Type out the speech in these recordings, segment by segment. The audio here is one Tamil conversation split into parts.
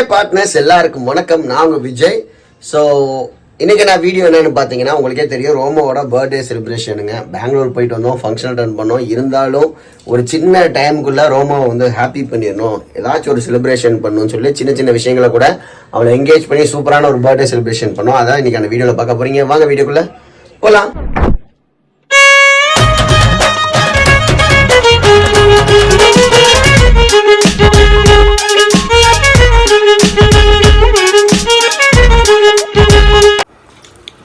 ஹே பார்ட்னர்ஸ், எல்லாருக்கும் வணக்கம். நான் உங்க விஜய். ஸோ இன்னைக்கு நான் வீடியோ என்னன்னு பார்த்தீங்கன்னா, உங்களுக்கே தெரியும், ரோமோவோட பர்த்டே செலிப்ரேஷனுங்க. பெங்களூர் போயிட்டு வந்தோம், ஃபங்க்ஷன் அட்டன் பண்ணோம். இருந்தாலும் ஒரு சின்ன டைமுக்குள்ள ரோமோவை வந்து ஹாப்பி பண்ணிடணும், ஏதாச்சும் ஒரு செலிப்ரேஷன் பண்ணணும்னு சொல்லி சின்ன சின்ன விஷயங்களை கூட அவளை என்கேஜ் பண்ணி சூப்பரான ஒரு பர்த்டே செலிப்ரேஷன் பண்ணோம். அதான் இன்னைக்கு அந்த வீடியோவில் பார்க்க போறீங்க. வாங்க வீடியோக்குள்ள போகலாம்.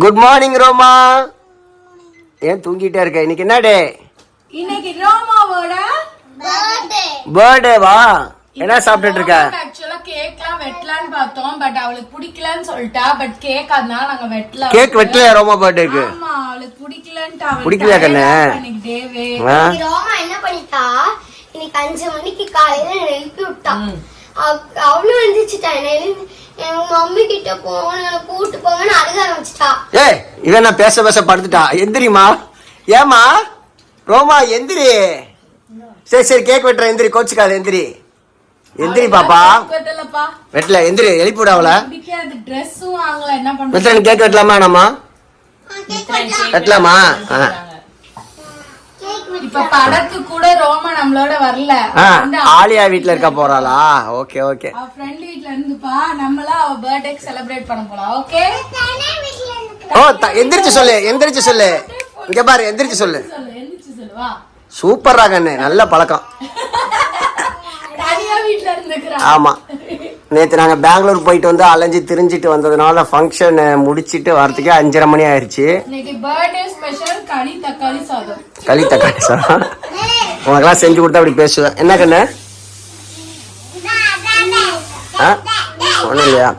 Good morning Roma. ஏன் தூங்கிட்டே இருக்க? இன்னைக்கு என்ன டே? இன்னைக்கு ரோமாவோட பர்த்டேவா? என்ன சாப்பிட்டுட்டு இருக்க? ஆக்சுவலா கேக்லாம் வெட்டலாம்னு பார்த்தோம், பட் அவளுக்கு பிடிக்கலன்னு சொல்லிட்டா. பட் கேக் அதனால நாங்க வெட்டல. கேக் வெட்டலையா ரோமா பர்த்டேக்கு? ஆமா, அவளுக்கு பிடிக்கலன்னு. பிடிக்கலையா கண்ணு? ரோமா என்ன பண்ணிட்டா, இன்னைக்கு 5 மணிக்கு காலையில எழுப்பி விட்டா. அவளும் எழுந்திரிச்சிட்டா. மம்மி கிட்ட போன கூட்டு போங்கன்னு அழுக ஆரம்பிச்சிட்டா. ஏய், இவன் நான் பேச படுத்துட்டா. எந்திரிமா. ஏமா ரோமா எந்திரி. சரி சரி, கேக் வெட்டுற. எந்திரி, கோச்சுக்காது. எந்திரி எந்திரி பாப்பா. வெட்டல, எந்திரி. எழுப்பி விட அவளை. ட்ரெஸ்ஸும் வாங்கல, என்ன பண்றது? கேக் வெட்டலாமா? நம்ம வெட்டலாமா? இப்ப படத்துக்கு கூட ரோமா நம்மளோட வரல. ஆலியா வீட்ல இருக்க போறாளா? Okay okay. அவ ஃப்ரெண்ட் வீட்ல இருந்துப்பா. நம்மளா அவ பர்த்டே செலிப்ரேட் பண்ண போலாம். ஓகே. ஓ, எந்திரிச்சு சொல்லு, எந்திரிச்சு சொல்லு. இங்க பாரு, எந்திரிச்சு சொல்லு. எந்திரிச்சு சொல்லு. வா. சூப்பரா கண்ணு, நல்ல பழக்கம். தனியா வீட்ல இருந்துக்கறா. ஆமா, நேத்து நாங்க பெங்களூர் போயிட்டு வந்து அலைஞ்சு திரிஞ்சிட்டு வந்ததுனால ஃபங்க்ஷன் முடிச்சிட்டு வரதுக்கே 5:30 மணி ஆயிருச்சு. இன்னைக்கு பர்த்டே ஸ்பெஷல் களி தக்காளி சாதம். களி தக்காளி சாதம் உனக்கெல்லாம் செஞ்சு கொடுத்தா அப்படி பேசுவேன். என்ன கண்ணு? ஒண்ணும் இல்லையா?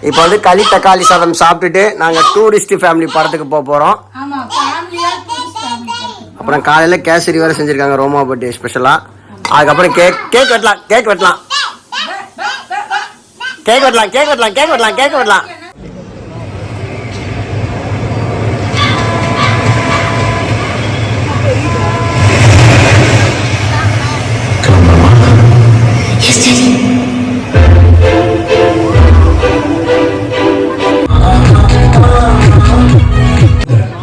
இப்ப வந்து களி தக்காளி சாதம் சாப்பிட்டுட்டு நாங்க டூரிஸ்ட் ஃபேமிலி படத்துக்கு போறோம். ஆமா, ஃபேமிலியா டூரிஸ்ட் ஃபேமிலி. அப்புறம் காலையில கேசரி வேற செஞ்சிருக்காங்க ரோமா பர்த்டே ஸ்பெஷலா. அதுக்கப்புறம் கேக் வெட்டலாம். கேக் வெட்டலாம்.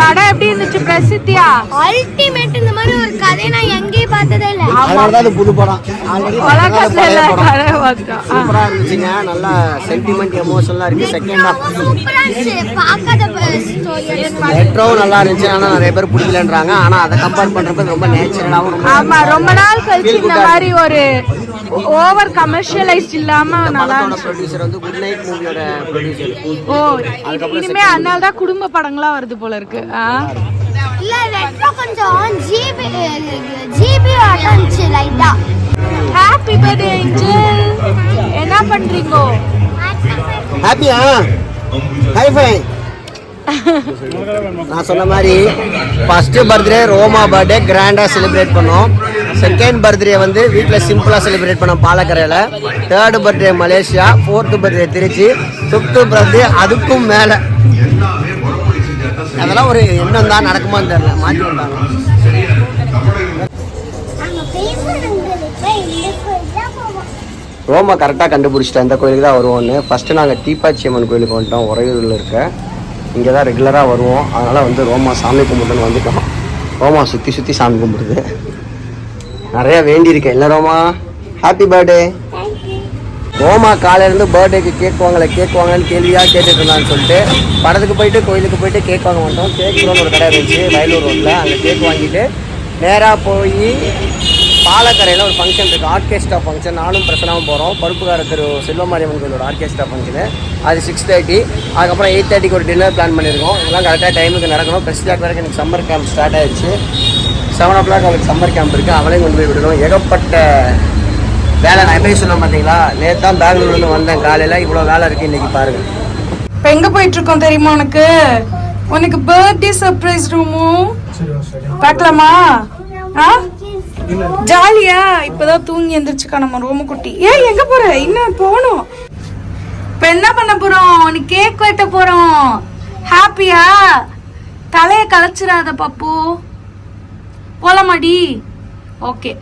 படம் எப்படி இருந்துச்சு பிரசித்தியா? அல்டிமேட். இந்த மாதிரி ஒரு கதை நான் எங்கேயும் பார்த்ததே இல்ல. அதனாலதான் இது புது படம். சூப்பரா இருந்துச்சுங்க. நல்லா சென்டிமெண்ட், எமோஷனலா இருக்கு. செகண்ட் ஹாஃப் சூப்பரா இருந்துச்சு. பார்க்காத ஸ்டோரி. ரெட்ரோவும் நல்லா இருந்துச்சு. ஆனா நிறைய பேர் பிடிக்கலன்றாங்க. ஆனா அதை கம்பேர் பண்றப்ப ரொம்ப நேச்சுரலாவும். ஆமா, ரொம்ப நாள் கழிச்சு இந்த மாதிரி ஒரு ஓவர் கமர்ஷியலைஸ்ட் இல்லாம நல்லா இருந்துச்சு. ப்ரொடியூசர் வந்து குட் நைட் மூவியோட ப்ரொடியூசர். ஓ, இனிமே அதனால தான் குடும்ப படங்களா வருது போல இருக்கு. இல்ல, ரெட்ரோ கொஞ்சம் ஜிபி ஆட்டன்ச்சு லைட்டா. Happy birthday angel. என்ன பண்றீங்க? ஹாப்பியா? High five. நான் சொன்ன மாதிரி ஃபர்ஸ்ட் பர்த்டே ரோமா பர்த்டே கிராண்டா செலிப்ரேட் பண்ணோம். செகண்ட் பர்த்டே வந்து வீட்டில் சிம்பிளா செலிப்ரேட் பண்ணோம் பாலக்கரையில. Third birthday Malaysia, fourth birthday Tiruchi, fifth birthday அதுக்கும் மேல. அதெல்லாம் ஒரு எண்ணம் தான், நடக்குமான்னு தெரியல, மாற்றி வந்தாங்க. ரோமா கரெக்டாக கண்டுபிடிச்சிட்டேன் இந்த கோயிலுக்கு தான் வருவோம்னு. ஃபர்ஸ்ட் நாங்கள் தீப்பாச்சி அம்மன் கோயிலுக்கு வந்துட்டோம். உறையூரில் இருக்க. இங்கே தான் ரெகுலராக வருவோம். அதனால் வந்து ரோமா சாமி கும்பிட்டுன்னு வந்துட்டோம். ரோமா சுற்றி சாமி கும்பிடுது. நிறையா வேண்டியிருக்கேன். இல்லை ரோமா? Happy birthday. ரோமா காலையிலேருந்து பர்த்டேக்கு கேக் வாங்கலன்னு கேள்வியாக கேட்டுட்டு இருந்தான்னு சொல்லிட்டு படத்துக்கு போயிட்டு கோயிலுக்கு போயிட்டு கேக் வாங்க மாட்டோம். கேக் ரோடு ஒரு கடை இருந்துச்சு வயலூர் ரோட்டில். அங்கே கேக் வாங்கிட்டு நேராக போய் பாலக்கரையில் ஒரு ஃபங்க்ஷன் இருக்குது, ஆர்கெஸ்ட்ரா ஃபங்க்ஷன். நானும் பிரச்சனாவும் போகிறோம். பருப்புக்கார திரு செல்வமாரியம்மன் கோயிலோட ஆர்கெஸ்ட்ரா ஃபங்க்ஷனு. அது 6:30. அதுக்கப்புறம் 8:30 ஒரு டின்னர் பிளான் பண்ணியிருக்கோம். இதெல்லாம் கரெக்டாக டைமுக்கு நடக்கணும். பிரசிடாக் வரைக்கும் எனக்கு சம்மர் கேம்ப் ஸ்டார்ட் ஆயிடுச்சு. 7 o'clock அவளுக்கு சம்மர் கேம்ப் இருக்குது. அவளையும் கொண்டு போய் விடணும். ஏகப்பட்ட வேலை. நான் எப்படி சொன்னேன் பார்த்தீங்களா? நேற்று தான் பெங்களூர்லேருந்து வந்தேன் காலையில். இவ்வளோ வேலை இருக்குது இன்றைக்கி பாருங்கள். இப்போ எங்கே போயிட்டு இருக்கோம் தெரியுமா உனக்கு? உனக்கு பர்த்டே சர்ப்ரைஸ் ரூமு பார்க்கலாமா? ஜாலியா? இப்பதான் தூங்கி எந்திரிச்சுக்கா நம்ம ரோம குட்டி. ஏன் எங்க போற? இன்னும் போகணும். இப்ப என்ன பண்ண போறோம்? நீ கேக் வெட்ட போறோம். ஹாப்பியா? தலைய கலைச்சிடாத பப்பு. போலாமாடி? ஓகே.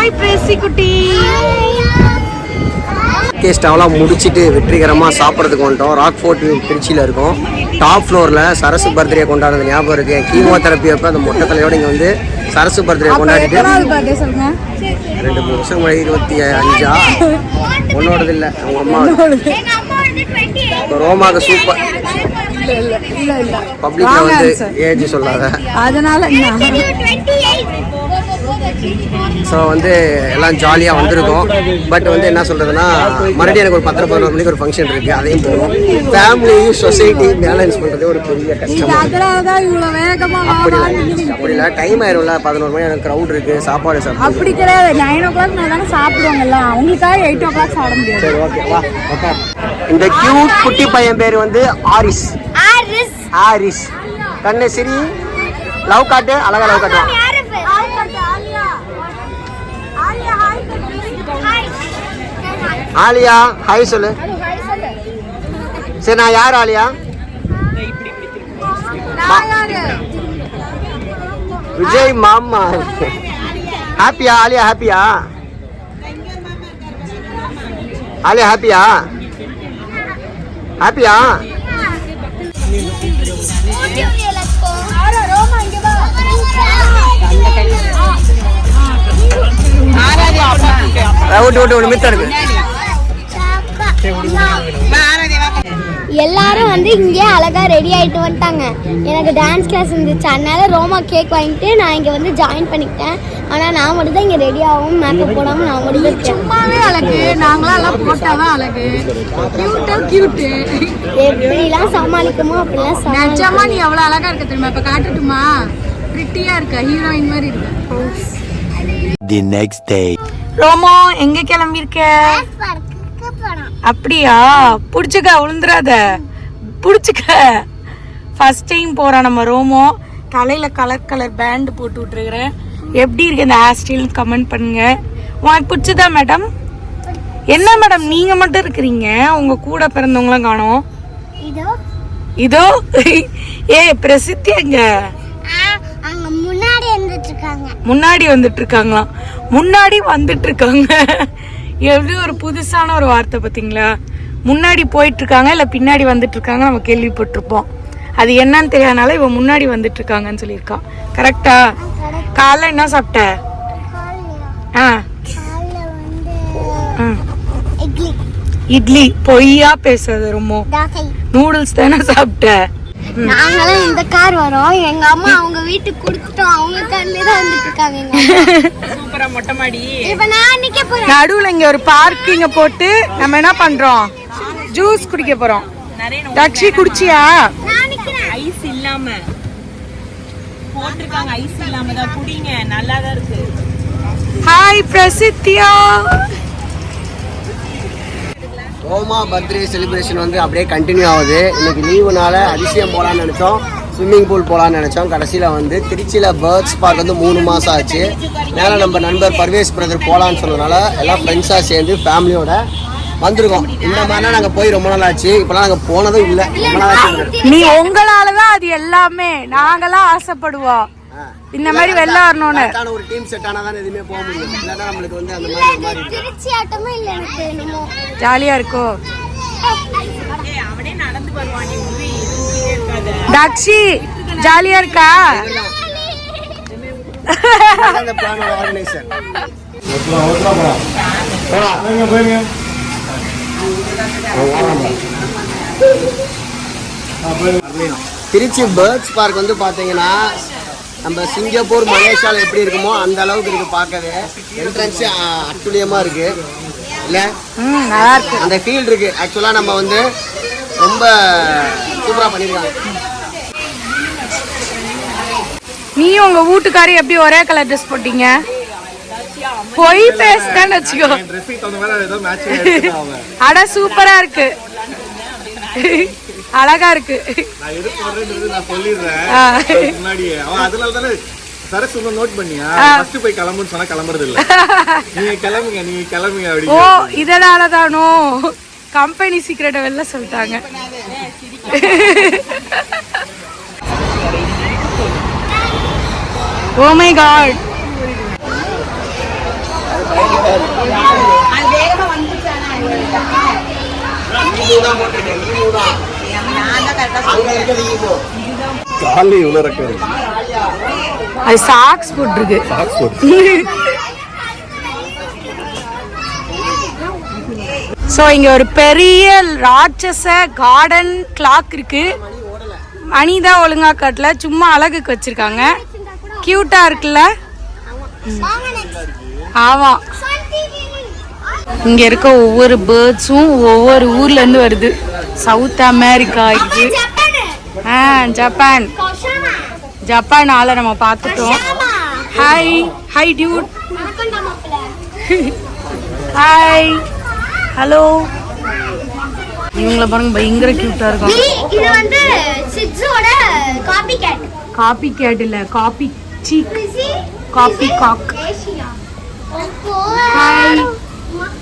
ஹாய் பிரேசி குட்டி. ஸ்டவ்லாம் முடிச்சுட்டு வெற்றிகரமாக சாப்பிட்றதுக்கு வந்துட்டோம். ராக் ஃபோர்ட் திருச்சியில் இருக்கும். டாப் ஃப்ளோரில் சரசு பர்த்டே கொண்டாடுறது ஞாபகம் இருக்குது. என் கீமோதெரப்பி அப்போ அந்த மொட்டை தலையோடு இங்கே வந்து சரசு பர்த்டே கொண்டாடிட்டு 2-3 வருஷம் முன்னாடி 25 ஒன்னோடது இல்லை அவங்க அம்மா ரோமாவுக்கு சூப்பர் பப்ளிக்ல வந்து ஏஜ் சொல்லாத அதனால ஸோ வந்து எல்லாம் ஜாலியாக வந்திருக்கோம். பட் வந்து என்ன சொல்கிறதுனா மறுபடியும் எனக்கு ஒரு 10-11 மணிக்கு ஒரு ஃபங்க்ஷன் இருக்குது, அதையும் போகணும். ஃபேமிலியும் சொசைட்டி பேலன்ஸ் பண்ணுறதே ஒரு பெரிய கஷ்டம். அப்படி இல்லை, டைம் ஆயிரும்ல 11 மணி எனக்கு க்ரௌட் இருக்குது, சாப்பாடு சாப்பிட்டு அப்படி கிடையாது. 9 o'clock தானே சாப்பிடுவாங்கல்ல, அவங்களுக்காக 8 o'clock சாப்பிட முடியாது. சரி ஓகே வா ஓகே. இந்த கியூட் குட்டி பையன் பேர் வந்து ஆரிஸ். ஆரிஸ் கண்ணு சரி லவ் காட்டு, அழகா லவ் காட்டுவான். ஆலியா ஹாய் சொல்லு. சரி நான் யார் ஆலியா? விஜய் மாமா. ஹாப்பியா ஆலியா? ஹாப்பியா ஆலியா? ஹாப்பியா? ஹாப்பியா? எல்லாரும் வந்து இங்கே அழகா ரெடி ஆயிட்டு வந்துட்டாங்க. எனக்கு டான்ஸ் கிளாஸ் இருந்துச்சு, அதனால ரோமா கேக் வாங்கிட்டு நான் இங்க வந்து ஜாயின் பண்ணிக்கிட்டேன். ஆனா நான் மட்டும் தான் இங்க ரெடி ஆகும், மேக்கப் போடாம நான் மட்டும் சும்மாவே அழகு, நாங்களாம் எல்லாம் போட்டாதான் அழகு. கியூட் எப்படிலாம் சமாளிக்குமோ அப்படிலாம் நிஜமா நீ எவ்வளவு அழகா இருக்க தெரியுமா? இப்ப காட்டுட்டுமா? பிரிட்டியா இருக்க, ஹீரோயின் மாதிரி இருக்க. The next day. ரோமோ எங்க கிளம்பி இருக்க? அப்படியா? புடிச்சுக்க, விழுந்துராத, புடிச்சுக்க. ஃபர்ஸ்ட் டைம் போறான் நம்ம ரோமோ. தலையில கலர் பேண்ட் போட்டு விட்டுருக்கிறேன். எப்படி இருக்கு இந்த ஹேர் ஸ்டைல்? கமெண்ட் பண்ணுங்க. உனக்கு பிடிச்சதா மேடம்? என்ன மேடம் நீங்க மட்டும் இருக்கிறீங்க, உங்க கூட பிறந்தவங்களாம் காணோம். இதோ ஏ பிரசித்தி எங்க? முன்னாடி வந்துட்டு இருக்காங்களாம். முன்னாடி வந்துட்டு இருக்காங்க. எப்படி ஒரு புதுசான ஒரு வார்த்தை பாத்தீங்களா? முன்னாடி போயிட்டு இருக்காங்க இல்ல பின்னாடி வந்துட்டு இருக்காங்க நம்ம கேள்விப்பட்டிருப்போம். அது என்னன்னு தெரியாதனால இவ முன்னாடி வந்துட்டு இருக்காங்கன்னு சொல்லியிருக்கான். கரெக்டா? காலைல என்ன சாப்பிட்ட? இட்லி. பொய்யா பேசுறது ரொம்ப. நூடுல்ஸ் தானே சாப்பிட்ட? நாங்களும் இந்த கார் வரோம், எங்க அம்மா அவங்க வீட்டுக்கு கொடுத்துட்டோம், அவங்க கார்லயே தான் வந்துட்டு இருக்காங்க. சூப்பரா மொட்டை மாடி. இப்ப நான் நிக்க போறேன். நடுவுல இங்க ஒரு பார்க்கிங்க போட்டு நம்ம என்ன பண்றோம்? ஜூஸ் குடிக்க போறோம். தக்ஷி குடிச்சியா? நான் நிக்கிறேன். ஐஸ் இல்லாம போட்டுருக்காங்க, ஐஸ் இல்லாம தான் குடிங்க, நல்லா தான் இருக்கு. ஹாய் பிரசித்தியா. ரோமா பர்த்டே செலிப்ரேஷன் வந்து அப்படியே கண்டினியூ ஆகுது. இன்னைக்கு லீவுனால அதிசயம் போகலான்னு நினச்சோம், ஸ்விம்மிங் பூல் போகலான்னு நினச்சோம். கடைசியில் வந்து திருச்சியில் பேர்ட்ஸ் பார்க் வந்து 3 மாதம் ஆச்சு. மேலே நம்ம நண்பர் பர்வேஸ் பிரதர் போகலான்னு சொன்னதுனால எல்லாம் ஃப்ரெண்ட்ஸாக சேர்ந்து ஃபேமிலியோட வந்திருக்கோம். இந்த மாதிரிலாம் நாங்கள் போய் ரொம்ப நாள் ஆச்சு, இப்போலாம் நாங்கள் போனதும் இல்லை. நீ உங்களாலதான் அது எல்லாமே. நாங்களாம் ஆசைப்படுவோம் இந்த மாதிரி வெளில வரணும்னு. ஒரு டீம் செட் ஆனா தான் எதுவுமே போக முடியும். இல்லன்னா நம்மளுக்கு வந்து அந்த மாதிரி திருச்சி ஆட்டமே இல்ல. எனக்கு என்னமோ ஜாலியா இருக்கோ? அவனே நடந்து வருவான், நீ இருக்காத. தக்ஷி ஜாலியா இருக்கா? அந்த பிளானோட ஆர்கனைசர். திருச்சி பேர்ட்ஸ் பார்க் வந்து பாத்தீங்கன்னா நம்ம சிங்கப்பூர் மலேசியாவில் எப்படி இருக்குமோ அந்த அளவுக்கு இருக்கு. பார்க்கவே என்ட்ரன்ஸ் அட்டுழியமா இருக்கு இல்ல? நல்லா இருக்கு, அந்த ஃபீல் இருக்கு. ஆக்சுவலா நம்ம வந்து ரொம்ப சூப்பரா பண்ணிருக்காங்க. நீ உங்க வீட்டுக்காரி எப்படி ஒரே கலர் ட்ரெஸ் போட்டீங்க? போய் பேசுதான்னு வச்சுக்கோ. அட சூப்பரா இருக்கு, அழகா இருக்கு. ஓ இதனாலதானோ கம்பெனி சீக்ரெட் வெளில சொல்லிட்டாங்க. Oh my god. காலி இவ்வளோ ரெக்கார்டு அது சாக்ஸ் போட்டுருக்கு. ஸோ இங்க ஒரு பெரிய ராட்சச கார்டன் கிளாக் இருக்கு. மணி தான் ஒழுங்கா கட்டல, சும்மா அழகுக்கு வச்சிருக்காங்க. கியூட்டா இருக்குல்ல? ஆமா. இங்க இருக்க ஒவ்வொரு பேர்ட்ஸும் ஒவ்வொரு ஊர்ல இருந்து வருது. சவுத் அமெரிக்கா இது, ஜப்பான். ஜப்பான் ஆளை நம்ம பார்த்துட்டோம். Hi hi Dude. Hi hello. இவங்கள பாருங்க, பயங்கர கியூட்டா இருக்கும். இது வந்து சிட்ஸோட காப்பி கேட். காப்பி கேட் இல்ல, காப்பி சீக், காப்பி காக். ஹாய்.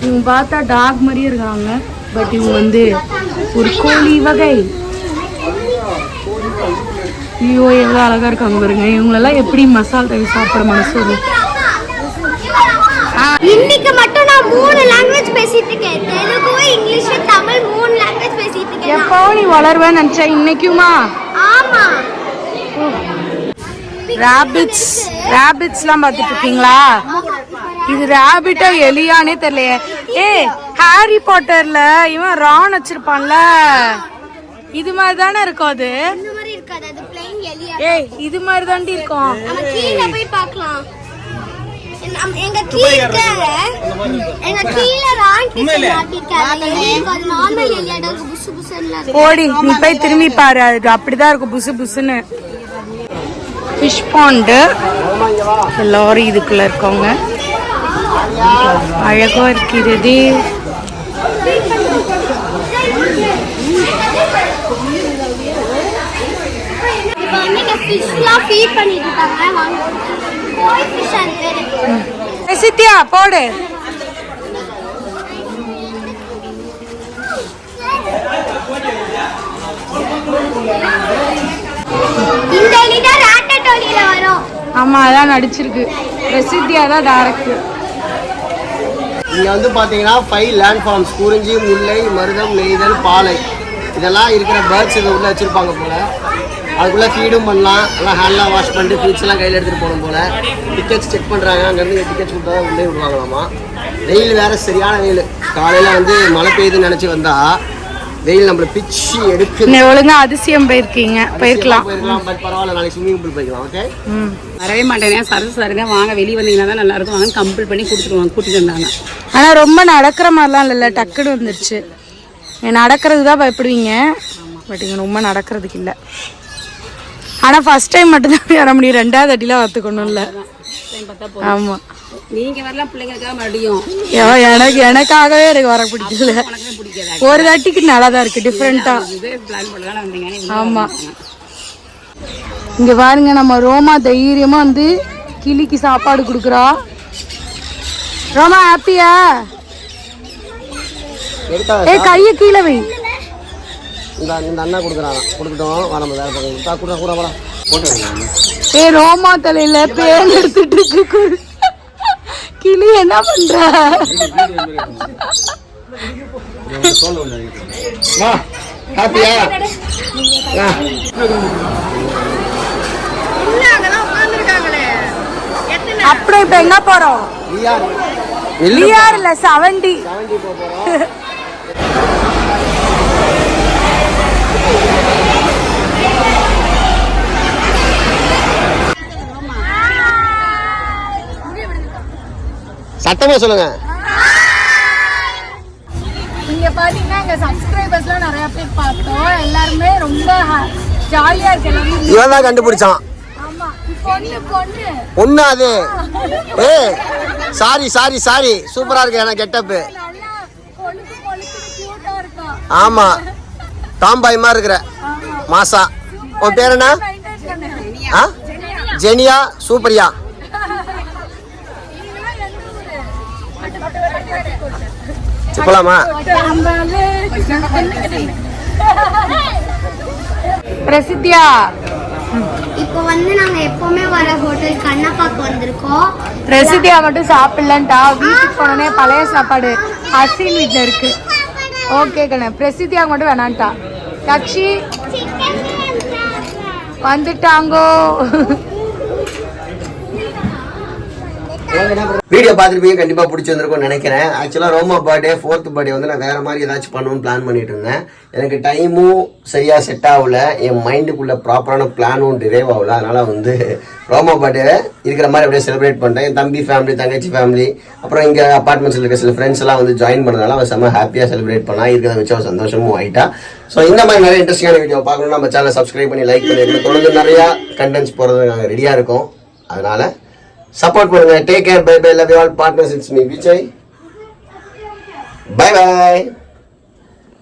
இவங்க பார்த்தா டாக் மாதிரியே இருக்காங்க, பட் இவங்க வந்து ஒரு கோழி வகை. ஐயோ எவ்வளோ அழகா இருக்காங்க பாருங்க. இவங்களெல்லாம் எப்படி மசால் தவி சாப்பிட மனசு வரும். இன்னைக்கு மட்டும் நான் 3 லாங்குவேஜ் பேசிட்டு இருக்கேன். தெலுங்கு, இங்கிலீஷ், தமிழ் 3 லாங்குவேஜ் பேசிட்டு இருக்கேன். எப்போ நீ வளருவேன்னு நினைச்சா இன்னைக்குமா? ஆமா. ராபிட்ஸ்லாம் பார்த்துட்டு இருக்கீங்களா? இது ராபிட்டா எலியானே தெரியலையே. ஹாரி பாட்டர்ல இவன் ரான் வச்சிருப்பான்ல, இது மாதிரி தானே இருக்கும். அது இந்த மாதிரி இருக்காது, அது பிளைன் எலியா. இது மாதிரி தாண்டி இருக்கும். நம்ம கீழ போய் பார்க்கலாம். எங்க கீழ ராங்கி மாட்டிருக்காங்க. அது நார்மல் எலியாடா புசு புசுன்னு. ஓடி நீ போய் திரும்பி பாரு, அது அப்படிதான் இருக்கும் புசு புசுன்னு. ஃபிஷ் பாண்டு எல்லாரும் இதுக்குள்ள இருக்கவங்க. அழகா இருக்கிறது. இப்போ வந்து இங்க ஃபிஷ்லாம் ஃபீட் பண்ணிட்டு இருக்காங்க. வாங்க. கோய் ஃபிஷ் அது பேரு. சித்தியா போடு. இந்த எலிடா ராட்டட்டோலில வரும். ஆமா, அதான் நடிச்சிருக்கு. பிரசித்தியா தான் டைரக்ட். இங்க வந்து பாத்தீங்கன்னா 5 லேண்ட் ஃபார்ம்ஸ், குறிஞ்சி, முல்லை, மருதம், நெய்தல், பாலை, இதெல்லாம் இருக்கிற பேர்ட்ஸ் இதை உள்ள வச்சிருப்பாங்க போல. அதுக்குள்ள ஃபீடும் பண்ணலாம். எல்லாம் ஹேண்ட்லாம் வாஷ் பண்ணிட்டு ஃபீட்ஸ் எல்லாம் கையில் எடுத்துட்டு போகணும் போல. டிக்கெட்ஸ் செக் பண்றாங்க. அங்கேருந்து டிக்கெட்ஸ் கொடுத்தா உள்ளே விடுவாங்களாமா. வெயில் வேற சரியான வெயில். காலையில வந்து மழை பெய்யுதுன்னு நினைச்சு வந்தா வெயில் நம்மள பிச்சு எடுக்கு. ஒழுங்கா அதிசயம் போயிருக்கலாம். பட் பரவாயில்ல, நாளைக்கு ஸ்விம்மிங் பூல் போய்க்கலாம். ஓகே. வரவே மாட்டேன். சரசு சாருங்க வாங்க, வெளியே வந்தீங்கன்னா தான் நல்லா இருக்கும், வாங்க கம்பல் பண்ணி கூட்டிட்டு வந்தாங்க. ஆனா ரொம்ப நடக்கிற மாதிரிலாம் இல்லைல்ல, டக்குன்னு வந்துருச்சு. நடக்கிறது தான் பயப்படுவீங்க, பட் இங்க ரொம்ப நடக்கிறதுக்கு இல்லை. ஆனா ஃபர்ஸ்ட் டைம் மட்டும்தான் வர முடியும், 2வது அடிலாம் வரத்துக்கணும் இல்லை. ஆமா, நீங்க வரலாம் பிள்ளைங்களுக்காக மறுபடியும். எனக்காகவே எனக்கு வர பிடிக்கல. ஒரு தாட்டிக்கு நல்லா தான் இருக்கு, டிஃப்ரெண்டா. ஆமா, இங்க பாருங்க, நம்ம ரோமா தைரியமா வந்து கிளிக்கு சாப்பாடு கொடுக்குறா. ரோமா ஹாப்பியா? கைய கீழே வை. இந்த அண்ணா கொடுக்குறாங்க, கொடுக்கட்டும். நம்ம வேற பக்கம் கூட போட்டு. ரோமா தலையில பேன் எடுத்துட்டு இருக்கு கிளி. என்ன பண்ற? ஹாப்பியா? அப்புறம் இப்ப என்ன போறோம்? லியார் இல்ல 70. சத்தமா சொல்லுங்க. இங்க பாத்தீங்கன்னா எங்க சப்ஸ்கிரைபர்ஸ்லாம் நிறைய பேர் பார்த்தோம். எல்லாருமே ரொம்ப ஜாலியா இருக்கு. எல்லாரும் இவன் தான் கண்டுபிடிச்சான். ஆமா, பொண்ணு அது. சாரி சூப்பரா இருக்கு. எனக்கு கெட்டப். ஆமா, டாம்பாய் மாதிரி இருக்கிற மாசா. உன் பேர் என்ன? ஜெனியா, சூப்பரியா. போலாமா? பிரசித்தியா, இப்போ வந்து நாங்க எப்பவுமே வர ஹோட்டல் கண்ணப்பாக்கு வந்திருக்கோம். பிரசித்தியா மட்டும் சாப்பிடலன்ட்டா. வீட்டுக்கு போனோடனே பழைய சாப்பாடு அசின் வீட்டுல இருக்கு. ஓகே கண்ணே பிரசித்தியாக மட்டும் வேணான்ட்டா. தக்ஷி வந்துட்டாங்கோ. வீடியோ பார்த்துருப்பீங்க, கண்டிப்பாக பிடிச்சிருந்துருக்கும்னு நினைக்கிறேன். ஆக்சுவலாக ரோமா பர்த்டே 4th பர்த்டே வந்து நான் வேறு மாதிரி ஏதாச்சும் பண்ணணும்னு பிளான் பண்ணிட்டு இருந்தேன். எனக்கு டைமும் சரியாக செட் ஆகல, என் மைண்டுக்குள்ளே ப்ராப்பரான பிளானும் டிரைவ் ஆகல. அதனால் வந்து ரோமா பர்த்டே இருக்கிற மாதிரி அப்படியே செலிப்ரேட் பண்ணிட்டேன். என் தம்பி ஃபேமிலி, தங்கச்சி ஃபேமிலி, அப்புறம் இங்கே அப்பார்ட்மெண்ட்ஸில் இருக்க சில ஃப்ரெண்ட்ஸ் எல்லாம் வந்து ஜாயின் பண்ணதால அவன் செம்ம ஹாப்பியாக செலிப்ரேட் பண்ணா. இருக்கிறத வச்சு அவன் சந்தோஷமும் ஆகிட்டா. ஸோ இந்த மாதிரி நிறைய இன்ட்ரெஸ்டிங்கான வீடியோ பார்க்கணும்னா நம்ம சேனலை சப்ஸ்கிரைப் பண்ணி லைக் பண்ணிருக்கோம். தொடர்ந்து நிறையா கண்டென்ட்ஸ் போகிறது நாங்கள் ரெடியாக இருக்கோம். அதனால் சப்போர்ட் பண்ணுங்க. Take care. Bye bye. Love you all. Partners. It's me Vijay. Bye by.